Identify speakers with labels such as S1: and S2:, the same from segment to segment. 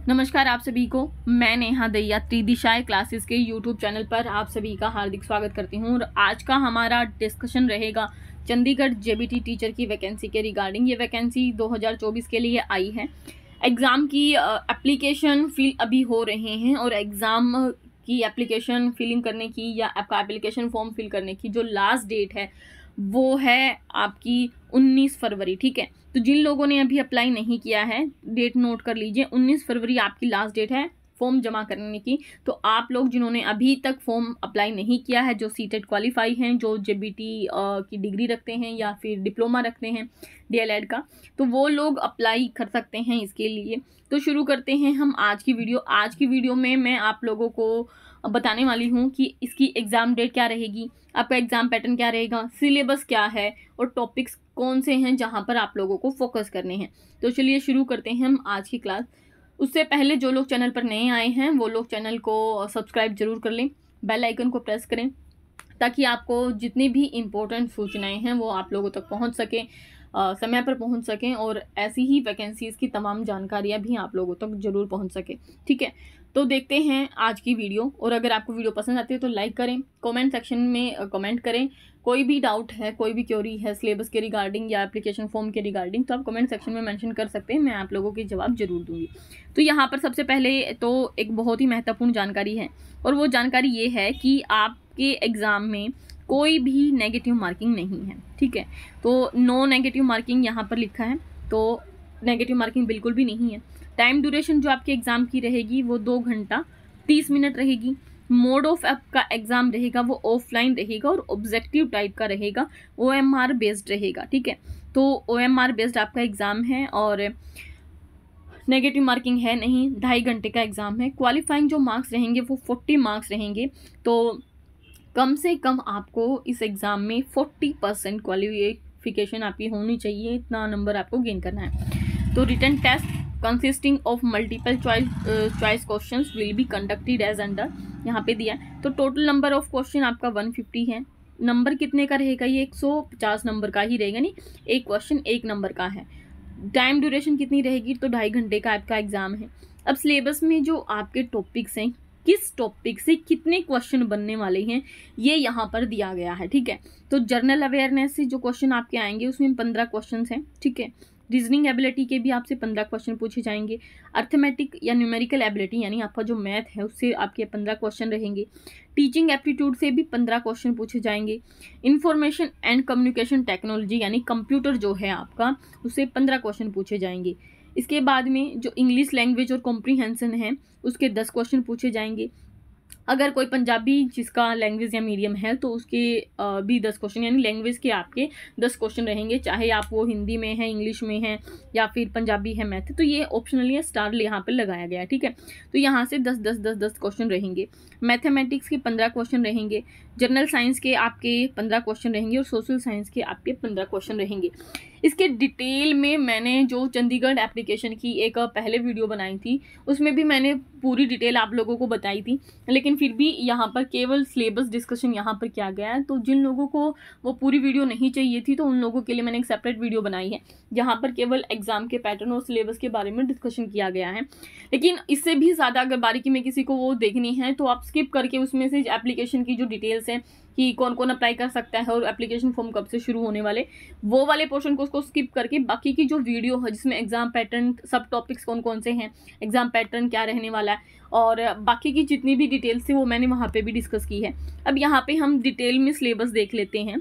S1: नमस्कार आप सभी को। मैं नेहा दैया त्रिदिशाएं क्लासेस के यूट्यूब चैनल पर आप सभी का हार्दिक स्वागत करती हूँ। और आज का हमारा डिस्कशन रहेगा चंडीगढ़ जेबीटी टीचर की वैकेंसी के रिगार्डिंग। ये वैकेंसी 2024 के लिए आई है। एग्ज़ाम की एप्लीकेशन फिल अभी हो रहे हैं और एग्ज़ाम की एप्लीकेशन फिलिंग करने की या आपका एप्लीकेशन फॉर्म फिल करने की जो लास्ट डेट है वो है आपकी 19 फरवरी। ठीक है, तो जिन लोगों ने अभी अप्लाई नहीं किया है डेट नोट कर लीजिए, 19 फरवरी आपकी लास्ट डेट है फॉर्म जमा करने की। तो आप लोग जिन्होंने अभी तक फॉर्म अप्लाई नहीं किया है, जो सीटेट क्वालिफाई हैं, जो जेबीटी की डिग्री रखते हैं या फिर डिप्लोमा रखते हैं डीएलएड का, तो वो लोग अप्लाई कर सकते हैं इसके लिए। तो शुरू करते हैं हम आज की वीडियो। आज की वीडियो में मैं आप लोगों को बताने वाली हूँ कि इसकी एग्ज़ाम डेट क्या रहेगी, आपका एग्ज़ाम पैटर्न क्या रहेगा, सिलेबस क्या है और टॉपिक्स कौन से हैं जहाँ पर आप लोगों को फोकस करने हैं। तो चलिए शुरू करते हैं हम आज की क्लास। उससे पहले जो लोग चैनल पर नए आए हैं वो लोग चैनल को सब्सक्राइब जरूर कर लें, बेल आइकन को प्रेस करें ताकि आपको जितनी भी इम्पोर्टेंट सूचनाएं हैं वो आप लोगों तक पहुंच सकें, समय पर पहुंच सकें और ऐसी ही वैकेंसीज़ की तमाम जानकारियां भी आप लोगों तक जरूर पहुंच सके। ठीक है, तो देखते हैं आज की वीडियो। और अगर आपको वीडियो पसंद आती है तो लाइक करें, कमेंट सेक्शन में कमेंट करें। कोई भी डाउट है, कोई भी क्वेरी है सिलेबस के रिगार्डिंग या एप्लीकेशन फॉर्म के रिगार्डिंग, तो आप कमेंट सेक्शन में मेंशन कर सकते हैं, मैं आप लोगों के जवाब जरूर दूंगी। तो यहाँ पर सबसे पहले तो एक बहुत ही महत्वपूर्ण जानकारी है और वो जानकारी ये है कि आपके एग्ज़ाम में कोई भी नेगेटिव मार्किंग नहीं है। ठीक है, तो नो नेगेटिव मार्किंग यहाँ पर लिखा है, तो नेगेटिव मार्किंग बिल्कुल भी नहीं है। टाइम ड्यूरेशन जो आपके एग्ज़ाम की रहेगी वो 2 घंटा 30 मिनट रहेगी। मोड ऑफ आपका एग्ज़ाम रहेगा वो ऑफलाइन रहेगा और ऑब्जेक्टिव टाइप का रहेगा, OMR बेस्ड रहेगा। ठीक है, तो OMR बेस्ड आपका एग्ज़ाम है और नेगेटिव मार्किंग है नहीं। 2.5 घंटे का एग्ज़ाम है। क्वालिफाइंग जो मार्क्स रहेंगे वो 40 मार्क्स रहेंगे। तो कम से कम आपको इस एग्ज़ाम में 40% क्वालिफिकेशन आपकी होनी चाहिए, इतना नंबर आपको गेन करना है। तो written test consisting of multiple choice questions will be conducted as under, यहाँ पे दिया है। तो टोटल नंबर ऑफ क्वेश्चन आपका 150 है। नंबर कितने का रहेगा, ये 150 नंबर का ही रहेगा, नहीं एक क्वेश्चन 1 नंबर का है। टाइम ड्यूरेशन कितनी रहेगी, तो 2.5 घंटे का आपका एग्ज़ाम है। अब सिलेबस में जो आपके टॉपिक्स हैं, किस टॉपिक से कितने क्वेश्चन बनने वाले हैं ये यहाँ पर दिया गया है। ठीक है, तो जनरल अवेयरनेस से जो क्वेश्चन आपके आएंगे उसमें 15 क्वेश्चन हैं। ठीक है, रीजनिंग एबिलिटी के भी आपसे 15 क्वेश्चन पूछे जाएंगे। अर्थमेटिक या न्यूमेरिकल एबिलिटी यानी आपका जो मैथ है उससे आपके 15 क्वेश्चन रहेंगे। टीचिंग एप्टीट्यूड से भी 15 क्वेश्चन पूछे जाएंगे। इंफॉर्मेशन एंड कम्युनिकेशन टेक्नोलॉजी यानी कंप्यूटर जो है आपका, उससे 15 क्वेश्चन पूछे जाएंगे। इसके बाद में जो इंग्लिश लैंग्वेज और कॉम्प्रीहेंशन है उसके 10 क्वेश्चन पूछे जाएंगे। अगर कोई पंजाबी जिसका लैंग्वेज या मीडियम है तो उसके भी 10 क्वेश्चन, यानी लैंग्वेज के आपके 10 क्वेश्चन रहेंगे, चाहे आप वो हिंदी में है, इंग्लिश में है या फिर पंजाबी है, मैथ। तो ये ऑप्शनली है, स्टार यहाँ पर लगाया गया है। ठीक है, तो यहाँ से 10 क्वेश्चन रहेंगे। मैथमेटिक्स के 15 क्वेश्चन रहेंगे। जनरल साइंस के आपके 15 क्वेश्चन रहेंगे और सोशल साइंस के आपके 15 क्वेश्चन रहेंगे। इसके डिटेल में मैंने जो चंडीगढ़ एप्लीकेशन की एक पहले वीडियो बनाई थी उसमें भी मैंने पूरी डिटेल आप लोगों को बताई थी, लेकिन फिर भी यहाँ पर केवल सिलेबस डिस्कशन यहाँ पर किया गया है। तो जिन लोगों को वो पूरी वीडियो नहीं चाहिए थी तो उन लोगों के लिए मैंने एक सेपरेट वीडियो बनाई है जहाँ पर केवल एग्जाम के पैटर्न और सिलेबस के बारे में डिस्कशन किया गया है। लेकिन इससे भी ज़्यादा अगर बारीकी में किसी को वो देखनी है तो आप स्किप करके उसमें से एप्लीकेशन की जो डिटेल्स हैं कि कौन कौन अप्लाई कर सकता है और एप्लीकेशन फॉर्म कब से शुरू होने वाले, वो वाले पोर्शन को उसको स्किप करके बाकी की जो वीडियो है जिसमें एग्जाम पैटर्न, सब टॉपिक्स कौन कौन से हैं, एग्जाम पैटर्न क्या रहने वाला है और बाकी की जितनी भी डिटेल्स थी वो मैंने वहाँ पे भी डिस्कस की है। अब यहाँ पे हम डिटेल में सिलेबस देख लेते हैं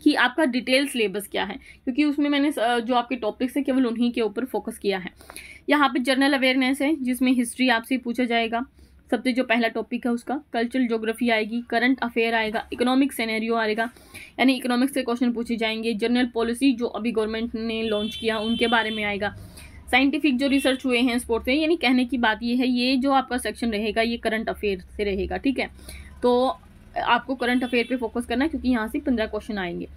S1: कि आपका डिटेल सिलेबस क्या है, क्योंकि उसमें मैंने जो आपके टॉपिक्स है केवल उन्हीं के ऊपर फोकस किया है। यहाँ पे जनरल अवेयरनेस है जिसमें हिस्ट्री आपसे पूछा जाएगा, सबसे जो पहला टॉपिक है उसका। कल्चरल ज्योग्राफी आएगी, करंट अफेयर आएगा, इकोनॉमिक सिनेरियो आएगा यानी इकोनॉमिक्स से क्वेश्चन पूछे जाएंगे। जनरल पॉलिसी जो अभी गवर्नमेंट ने लॉन्च किया उनके बारे में आएगा। साइंटिफिक जो रिसर्च हुए हैं स्पोर्ट्स में, यानी कहने की बात ये है ये जो आपका सेक्शन रहेगा ये करंट अफेयर से रहेगा। ठीक है, तो आपको करंट अफेयर पे फोकस करना है क्योंकि यहाँ से 15 क्वेश्चन आएंगे।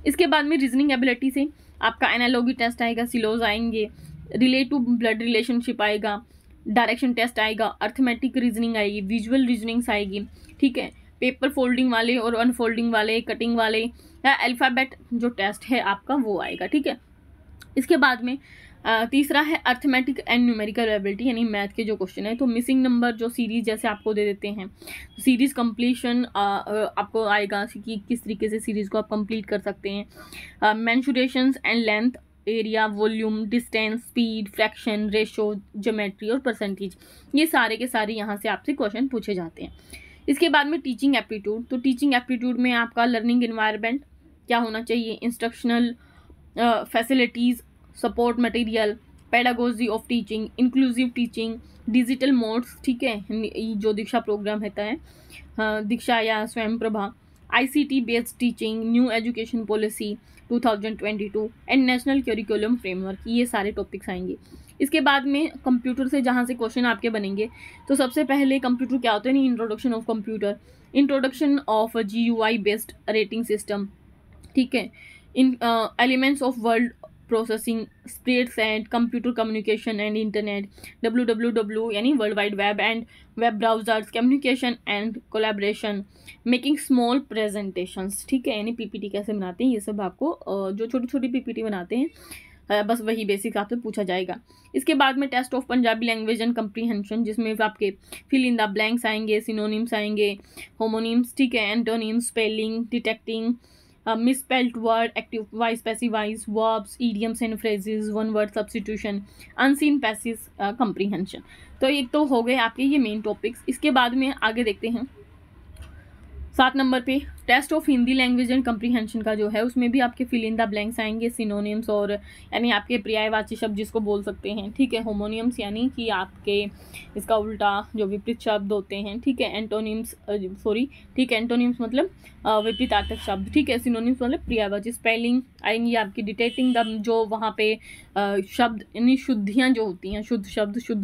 S1: इसके बाद में रीजनिंग एबिलिटी से आपका एनालॉगी टेस्ट आएगा, सिलोज आएंगे, रिलेट टू ब्लड रिलेशनशिप आएगा, डायरेक्शन टेस्ट आएगा, अर्थमेटिक रीजनिंग आएगी, विजुअल रीजनिंग्स आएगी। ठीक है, पेपर फोल्डिंग वाले और अनफोल्डिंग वाले, कटिंग वाले या अल्फ़ाबेट जो टेस्ट है आपका वो आएगा। ठीक है, इसके बाद में तीसरा है अर्थमेटिक एंड न्यूमेरिकल एबिलिटी, यानी मैथ के जो क्वेश्चन है। तो मिसिंग नंबर जो सीरीज जैसे आपको दे देते हैं, सीरीज कंप्लीशन आपको आएगा कि किस तरीके से सीरीज को आप कंप्लीट कर सकते हैं। Mensurations and length, area, volume, distance, speed, fraction, ratio, geometry और परसेंटेज, ये सारे के सारे यहाँ से आपसे क्वेश्चन पूछे जाते हैं। इसके बाद में टीचिंग एप्टीट्यूड। तो टीचिंग एप्टीट्यूड में आपका लर्निंग एनवायरनमेंट क्या होना चाहिए, instructional facilities, support material, pedagogy of teaching, inclusive teaching, digital modes, ठीक है, जो दीक्षा प्रोग्राम रहता है, दीक्षा या स्वयं Prabha, ICT based teaching, new education policy 2022 and national curriculum framework, ये सारे टॉपिक्स आएंगे। इसके बाद में कंप्यूटर से जहाँ से क्वेश्चन आपके बनेंगे, तो सबसे पहले कंप्यूटर क्या होता है, नहीं, introduction of computer, introduction of GUI based rating system, ठीक है, इन elements of word processing, spreads and computer communication and internet, WWW यानी world wide web and web browsers, communication and collaboration, making small presentations, ठीक है, यानी PPT कैसे बनाते हैं, ये सब आपको जो छोटी छोटी PPT बनाते हैं बस वही बेसिक आपसे पूछा जाएगा। इसके बाद में test of Punjabi language and comprehension, जिसमें आपके फिल इन द ब्लैंक्स आएंगे, सिनोनिम्स आएंगे, होमोनिम्स, ठीक है, antonyms, spelling, detecting misspelled word, active voice, passive voice, verbs, idioms and phrases, one word substitution, unseen passive comprehension। तो एक तो हो गए आपके ये मेन टॉपिक्स। इसके बाद में आगे देखते हैं 7 नंबर पे test of Hindi language and comprehension का जो है, उसमें भी आपके फिल इन द ब्लैंक्स आएंगे, सिनोनिम्स और यानी आपके पर्यायवाची शब्द जिसको बोल सकते हैं, ठीक है, होमोनियम्स यानी कि आपके इसका उल्टा जो विपरीत शब्द होते हैं, ठीक है, एंटोनिम्स ठीक है, एंटोनिम्स मतलब विपरीतार्थक शब्द, ठीक है, सिनोनिम्स मतलब पर्यायवाची, स्पेलिंग आएंगी आपकी, डिटेक्टिंग द जो वहाँ पे शब्द यानी शुद्धियाँ जो होती हैं, शुद्ध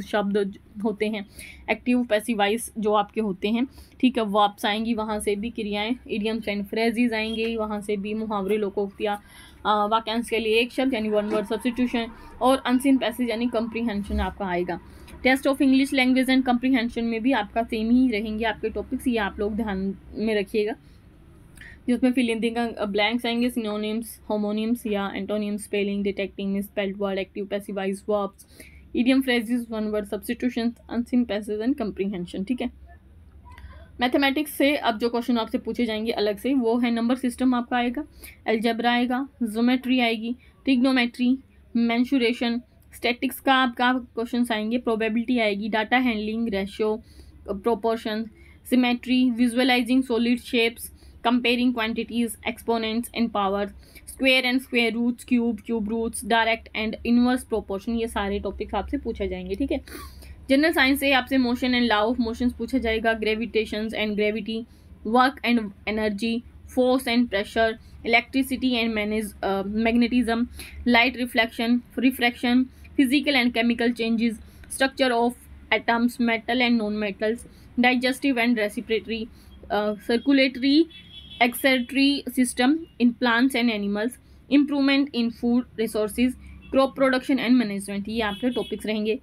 S1: शब्द होते हैं, एक्टिव पैसिव वॉइस जो आपके होते हैं, ठीक है, वर्ब्स आएंगी, वहाँ से भी क्रियाएं, इडियम्स एंड फ्रेजेस आएंगे, वहाँ से भी मुहावरे, लोकोक्तियाँ, वाक्यांश के लिए एक शब्द यानी वन वर्ड सब्स्टिट्यूशन, और अनसीन पैसेज यानी कंप्रीहेंशन आपका आएगा। Test of English language and comprehension में भी आपका सेम ही रहेंगे आपके टॉपिक्स, ये आप लोग ध्यान में रखिएगा, जिसमें फिल इन द ब्लैंक्स आएंगे, सिनोनिम्स, होमोनिम्स या antonyms, spelling, detecting, misspelled word, active passive voice, verbs, idiom phrases, one word substitutions, unseen passage and comprehension, ठीक है। मैथमेटिक्स से अब जो क्वेश्चन आपसे पूछे जाएंगे अलग से, वो है नंबर सिस्टम आपका आएगा, अलजेब्रा आएगा, ज्योमेट्री आएगी, ट्रिग्नोमेट्री, मेंसुरेशन, स्टैटिक्स का आपका क्वेश्चन आएंगे, प्रोबेबिलिटी आएगी, data handling, ratio, proportion, symmetry, visualising solid shapes, comparing quantities, exponents and power, square and square roots, cube roots, direct and inverse proportion, ये सारे टॉपिक्स आपसे पूछे जाएंगे, ठीक है। जनरल साइंस से आपसे motion and law of motions पूछा जाएगा, gravitations and gravity, work and energy, force and pressure, electricity and magnetism, light refraction, physical and chemical changes, structure of atoms, metal and non metals, digestive and respiratory, circulatory excretory system in plants and animals, improvement in food resources, crop production and management, ये आपके topics रहेंगे।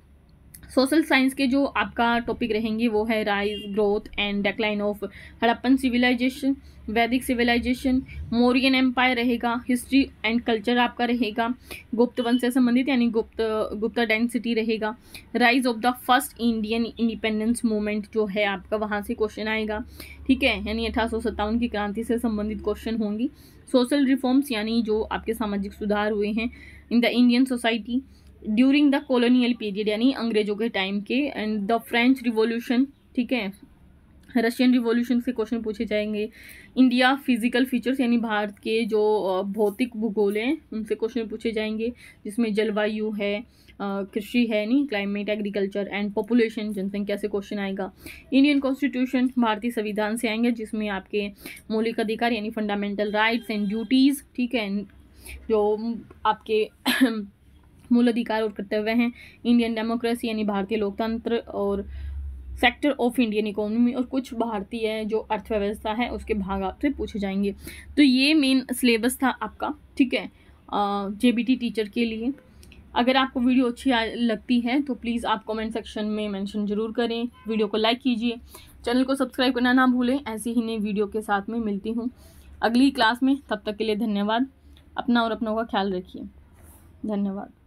S1: Social science के जो आपका topic रहेंगे वो है rise, growth and decline of Harappan civilisation, Vedic civilisation, Mauryan empire रहेगा, हिस्ट्री एंड कल्चर आपका रहेगा, गुप्त वंश से संबंधित यानी गुप्त डेंसिटी रहेगा, rise of the first Indian independence movement जो है आपका, वहाँ से क्वेश्चन आएगा, ठीक है, यानी 1857 की क्रांति से संबंधित क्वेश्चन होंगी। सोशल रिफॉर्म्स यानी जो आपके सामाजिक सुधार हुए हैं in the Indian society during the colonial period यानी अंग्रेजों के टाइम के, एंड द फ्रेंच रिवॉल्यूशन, ठीक है, रशियन रिवॉल्यूशन से क्वेश्चन पूछे जाएंगे। इंडिया फिजिकल फीचर्स यानी भारत के जो भौतिक भूगोल हैं उनसे क्वेश्चन पूछे जाएंगे, जिसमें जलवायु है, कृषि है, नहीं, क्लाइमेट, एग्रीकल्चर एंड पॉपुलेशन, जनसंख्या से क्वेश्चन आएगा। इंडियन कॉन्स्टिट्यूशन भारतीय संविधान से आएंगे, जिसमें आपके मौलिक अधिकार यानी फंडामेंटल राइट्स एंड ड्यूटीज़, ठीक है, जो आपके मूल अधिकार और कर्तव्य हैं। इंडियन डेमोक्रेसी यानी भारतीय लोकतंत्र, और सेक्टर ऑफ इंडियन इकोनॉमी, और कुछ भारतीय जो अर्थव्यवस्था है उसके भाग आपसे पूछे जाएंगे। तो ये मेन सिलेबस था आपका, ठीक है, JBT टीचर के लिए। अगर आपको वीडियो अच्छी लगती है तो प्लीज़ आप कमेंट सेक्शन में मेंशन ज़रूर करें, वीडियो को लाइक कीजिए, चैनल को सब्सक्राइब करना ना भूलें। ऐसी ही नई वीडियो के साथ में मिलती हूँ अगली क्लास में, तब तक के लिए धन्यवाद। अपना और अपनों का ख्याल रखिए, धन्यवाद।